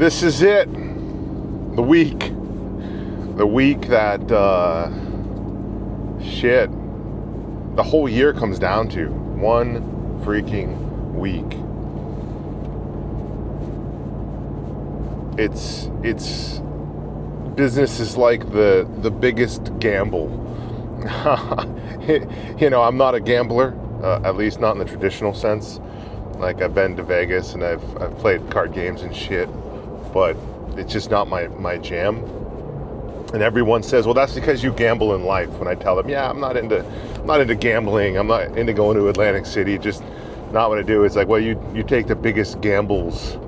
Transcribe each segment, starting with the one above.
This is it. The week that the whole year comes down to one freaking week. It's business is like the biggest gamble. I'm not a gambler, at least not in the traditional sense. Like, I've been to Vegas and I've played card games and shit, but it's just not my jam. And everyone says, well, that's because you gamble in life. When I tell them, yeah, I'm not into gambling. I'm not into going to Atlantic City. Just not what I do. It's like, well, you take the biggest gambles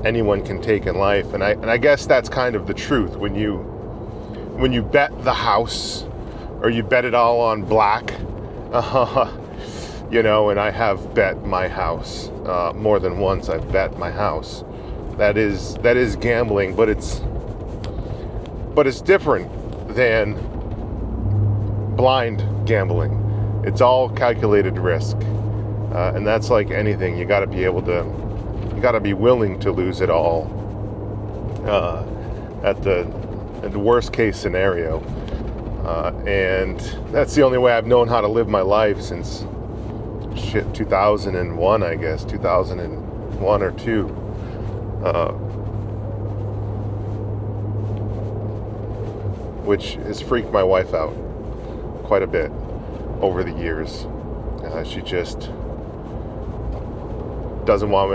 anyone can take in life. And I guess that's kind of the truth. When you bet the house or you bet it all on black, and I have bet my house more than once. I've bet my house. That is gambling, but it's different than blind gambling. It's all calculated risk, and that's like anything. You got to be willing to lose it all at the worst case scenario, and that's the only way I've known how to live my life since 2001, I guess 2001 or 2. Which has freaked my wife out quite a bit over the years. She just doesn't want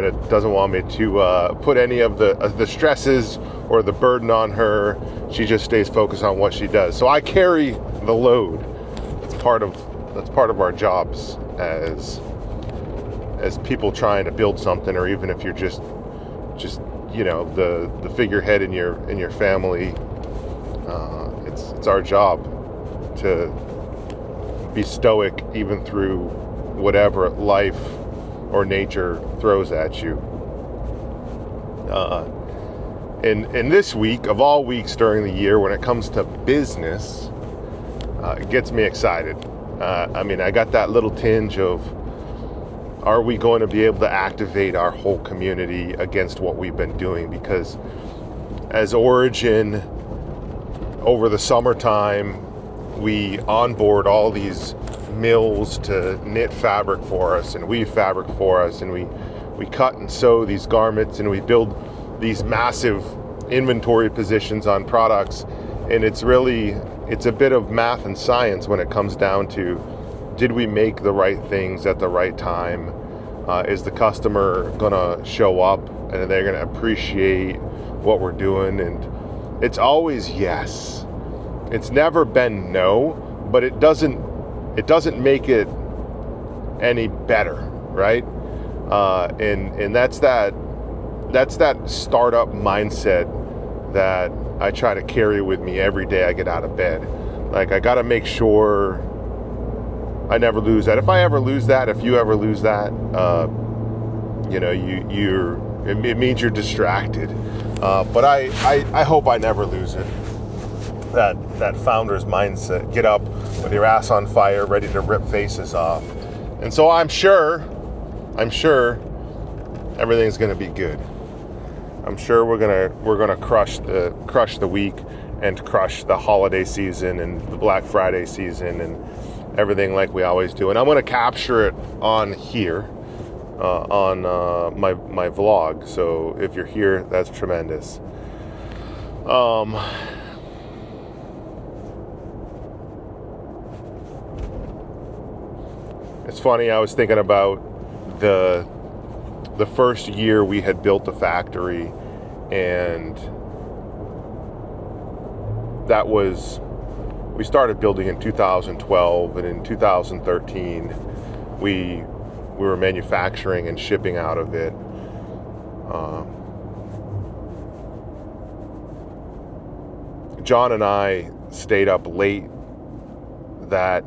me to put any of the stresses or the burden on her. She just stays focused on what she does. So I carry the load. That's part of our jobs as people trying to build something, or even if you're just the figurehead in your family. It's our job to be stoic even through whatever life or nature throws at you. In this week, of all weeks during the year, when it comes to business, it gets me excited. I got that little tinge of, are we going to be able to activate our whole community against what we've been doing? Because as Origin, over the summertime, we onboard all these mills to knit fabric for us and weave fabric for us, and we cut and sew these garments, and we build these massive inventory positions on products. And it's a bit of math and science when it comes down to, did we make the right things at the right time? Is the customer gonna show up and are they gonna appreciate what we're doing? And it's always yes. It's never been no, but it doesn't make it any better, right? And that's that startup mindset that I try to carry with me every day I get out of bed. Like, I got to make sure I never lose that. If I ever lose that, if you ever lose that, it means you're distracted. But I hope I never lose it. That founder's mindset. Get up with your ass on fire, ready to rip faces off. And so I'm sure everything's gonna be good. I'm sure we're gonna crush the week and crush the holiday season and the Black Friday season and everything like we always do. And I'm gonna capture it on here. On my vlog. So if you're here, that's tremendous. It's funny, I was thinking about the first year we had built the factory, and we started building in 2012, and in 2013 we were manufacturing and shipping out of it. John and I stayed up late that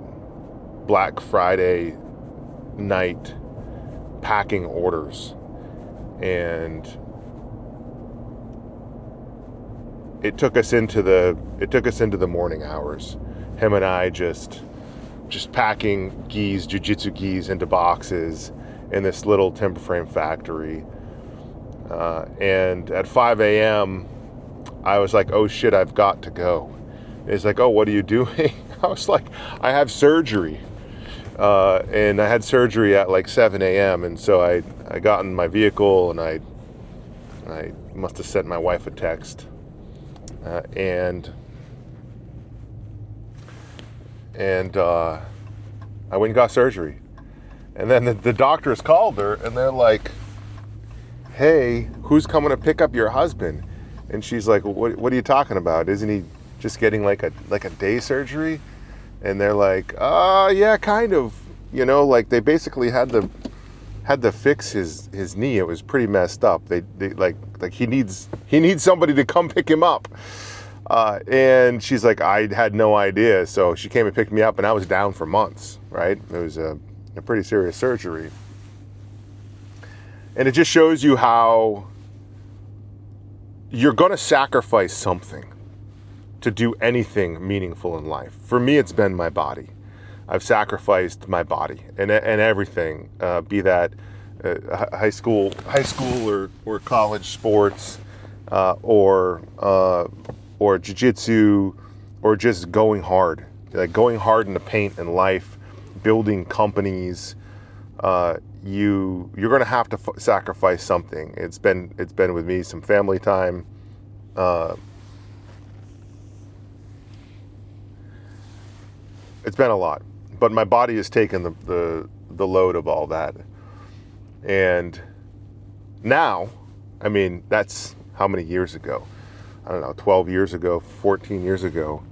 Black Friday night packing orders, and it took us into the morning hours. Him and I just packing jiu-jitsu gis into boxes in this little timber frame factory. And at 5 a.m., I was like, oh shit, I've got to go. He's like, oh, what are you doing? I was like, I have surgery. And I had surgery at like 7 a.m. And so I got in my vehicle and I must have sent my wife a text. And I went and got surgery. And then the doctors called her and they're like, hey, who's coming to pick up your husband? And she's like, what are you talking about? Isn't he just getting like a day surgery? And they're like, yeah, kind of. You know, like they basically had to fix his knee. It was pretty messed up. They like he needs somebody to come pick him up. And she's like, I had no idea. So she came and picked me up, and I was down for months. Right? It was a pretty serious surgery. And it just shows you how you're going to sacrifice something to do anything meaningful in life. For me, it's been my body. I've sacrificed my body and everything, be that high school or college sports, or jiu-jitsu, or just going hard, like going hard in the paint in life, building companies. You're going to have to sacrifice something. It's been with me, some family time. It's been a lot, but my body has taken the load of all that. And now, I mean, that's how many years ago? I don't know, 12 years ago, 14 years ago.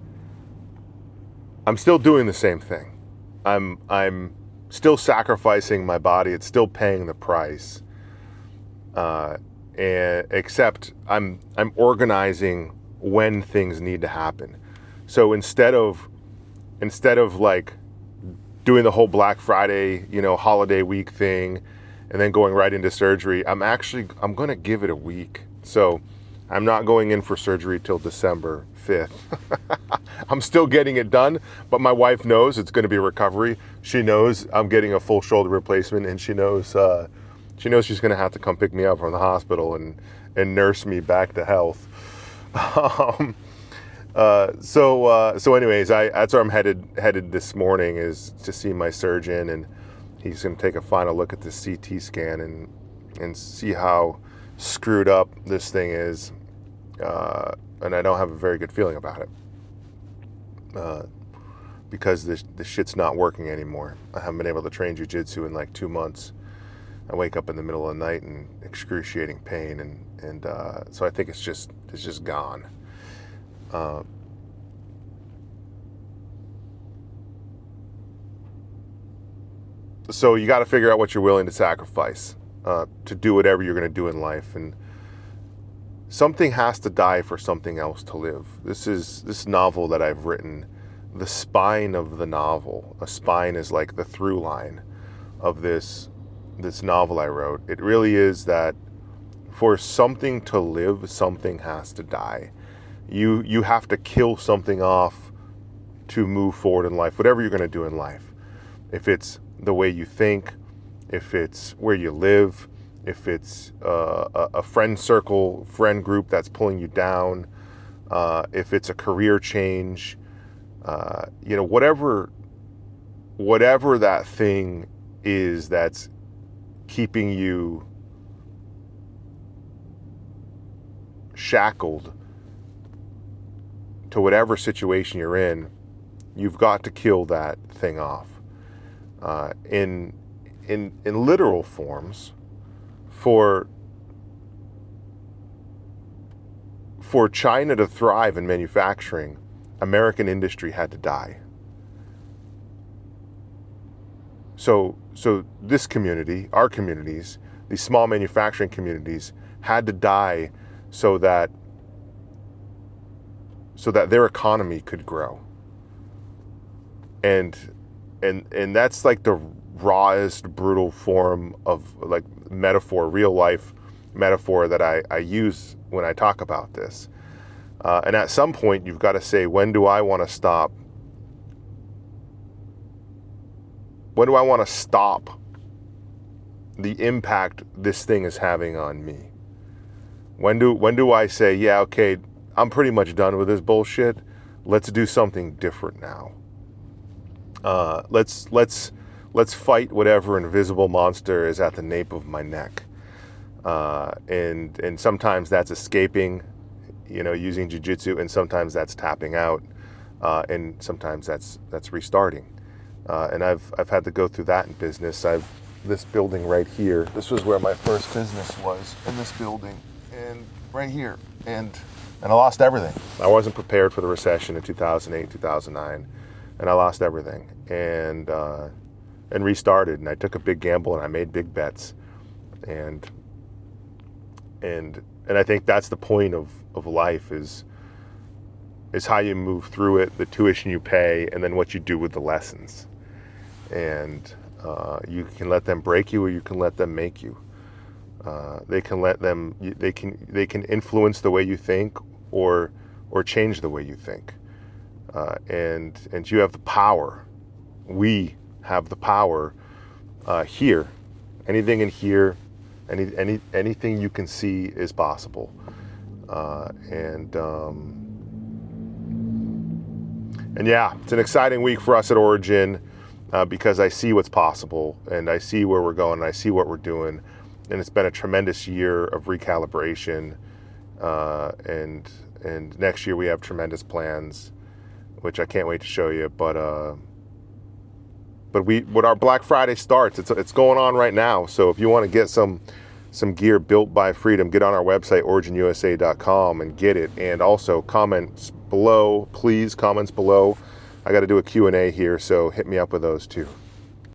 I'm still doing the same thing. I'm still sacrificing my body. It's still paying the price. And except I'm organizing when things need to happen. So instead of like doing the whole Black Friday, holiday week thing and then going right into surgery, I'm going to give it a week. So I'm not going in for surgery till December 5th. I'm still getting it done, but my wife knows it's going to be a recovery. She knows I'm getting a full shoulder replacement, and she knows she's going to have to come pick me up from the hospital and nurse me back to health. So anyways, that's where I'm headed this morning, is to see my surgeon, and he's going to take a final look at the CT scan and see how screwed up this thing is. And I don't have a very good feeling about it, because this shit's not working anymore. I haven't been able to train jiu-jitsu in like 2 months. I wake up in the middle of the night in excruciating pain, and so I think it's just gone. So you got to figure out what you're willing to sacrifice to do whatever you're going to do in life, and something has to die for something else to live. This novel that I've written, the spine of the novel. A spine is like the through line of this novel I wrote. It really is that for something to live, something has to die. You have to kill something off to move forward in life, whatever you're going to do in life. If it's the way you think, if it's where you live, if it's a friend circle, friend group that's pulling you down, if it's a career change, whatever that thing is that's keeping you shackled to whatever situation you're in, you've got to kill that thing off. In literal forms, for China to thrive in manufacturing, American industry had to die. So this community, our communities, these small manufacturing communities, had to die so that their economy could grow. And that's like the rawest, brutal form of like metaphor, real life metaphor that I use when I talk about this. And at some point, you've got to say, when do I want to stop? When do I want to stop the impact this thing is having on me? When do I say, yeah, okay, I'm pretty much done with this bullshit. Let's do something different now. Let's fight whatever invisible monster is at the nape of my neck. And sometimes that's escaping, using jiu-jitsu, and sometimes that's tapping out, and sometimes that's restarting. And I've had to go through that in business. This building right here. This was where my first business was, in this building, and right here, and I lost everything. I wasn't prepared for the recession in 2008, 2009, and I lost everything, and restarted. And I took a big gamble, and I made big bets, and I think that's the point of life is how you move through it, the tuition you pay, and then what you do with the lessons. And you can let them break you, or you can let them make you. They can influence the way you think, or change the way you think. And you have the power. We have the power here. Anything in here, anything you can see is possible. And yeah, it's an exciting week for us at Origin, because I see what's possible, and I see where we're going, and I see what we're doing, and it's been a tremendous year of recalibration. And next year we have tremendous plans, which I can't wait to show you. But when our Black Friday starts, it's going on right now. So if you want to get some gear built by Freedom, get on our website, originusa.com, and get it. And also comments below, please, comments below. I got to do a Q&A here, so hit me up with those too.